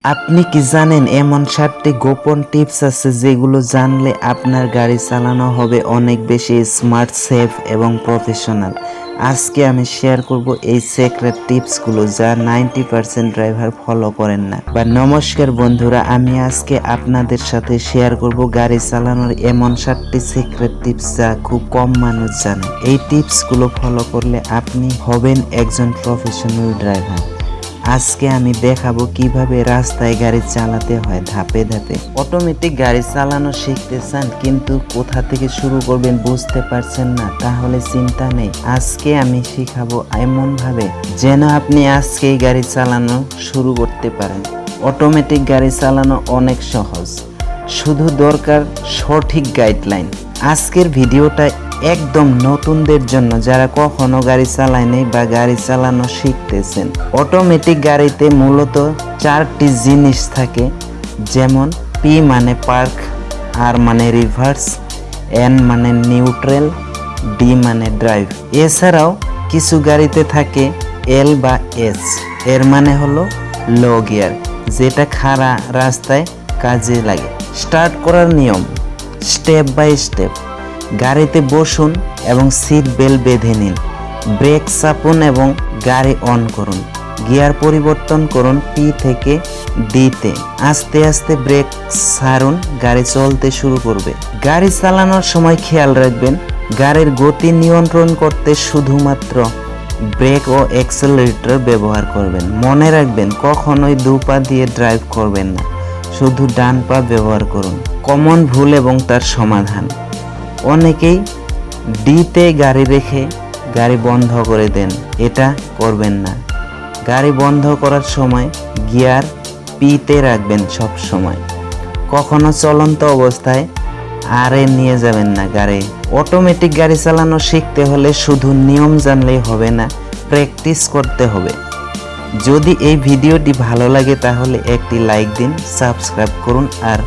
আপনি কি জানেন এমন 7টি গোপন টিপস আছে যেগুলো জানলে আপনার গাড়ি চালানো হবে অনেক বেশি স্মার্ট, সেফ এবং প্রফেশনাল। আজকে আমি শেয়ার করব এই সিক্রেট টিপসগুলো যা 90% ড্রাইভার ফলো করেন না। নমস্কার বন্ধুরা, আমি আজকে আপনাদের সাথে শেয়ার করব গাড়ি চালানোর এমন 7টি সিক্রেট টিপস যা খুব কম মানুষ জানে। এই টিপসগুলো ফলো করলে আপনি হবেন একজন প্রফেশনাল ড্রাইভার। আজকে আমি দেখাবো কিভাবে রাস্তায় গাড়ি চালাতে হয় ধাপে ধাপে। অটোমেটিক গাড়ি চালানো শিখতে চান কিন্তু কোথা থেকে শুরু করবেন বুঝতে পারছেন না, তাহলে চিন্তা নেই। আজকে আমি শিখাবো এমন ভাবে যেন আপনি আজকেই গাড়ি চালানো শুরু করতে পারেন। অটোমেটিক গাড়ি চালানো অনেক সহজ, শুধু দরকার সঠিক গাইডলাইন। আজকের ভিডিওটা একদম নতুনদের জন্য, যারা কখনো গাড়ি চালায়নি বা গাড়ি চালানো শিখতেছেন। অটোমেটিক গাড়িতে মূলত 4টি জিনিস থাকে, যেমন পি মানে পার্ক, আর মানে রিভার্স, এন মানে নিউট্রাল, ডি মানে ড্রাইভ। এছাড়াও কিছু গাড়িতে থাকে এল বা এস, এর মানে হলো লো গিয়ার, যেটা খাড়া রাস্তায় কাজে লাগে। স্টার্ট করার নিয়ম স্টেপ বাই স্টেপ। গাড়িতে বসুন এবং সিট বেল্ট বেঁধে নিন। ব্রেক চাপুন এবং গাড়ি অন করুন। গিয়ার পরিবর্তন করুন পি থেকে ডিতে। আস্তে আস্তে ব্রেক ছাড়ুন, গাড়ি চলতে শুরু করবে। গাড়ি চালানোর সময় খেয়াল রাখবেন গাড়ির গতি নিয়ন্ত্রণ করতে শুধুমাত্র ব্রেক ও অ্যাক্সেলারেটর ব্যবহার করবেন। মনে রাখবেন কখনোই দুপা দিয়ে ড্রাইভ করবেন না, শুধু ডান পা ব্যবহার করুন। কমন ভুল এবং তার সমাধান। অনেকেই ডিতে গাড়ি রেখে গাড়ি বন্ধ করে দেন, এটা করবেন না। গাড়ি বন্ধ করার সময় গিয়ার পিতে রাখবেন সব সময়। কখনো চলন্ত অবস্থায় আরে নিয়ে যাবেন না গাড়ি। অটোমেটিক গাড়ি চালানো শিখতে হলে শুধু নিয়ম জানলেই হবে না, প্র্যাকটিস করতে হবে। যদি এই ভিডিওটি ভালো লাগে তাহলে একটি লাইক দিন, সাবস্ক্রাইব করুন আর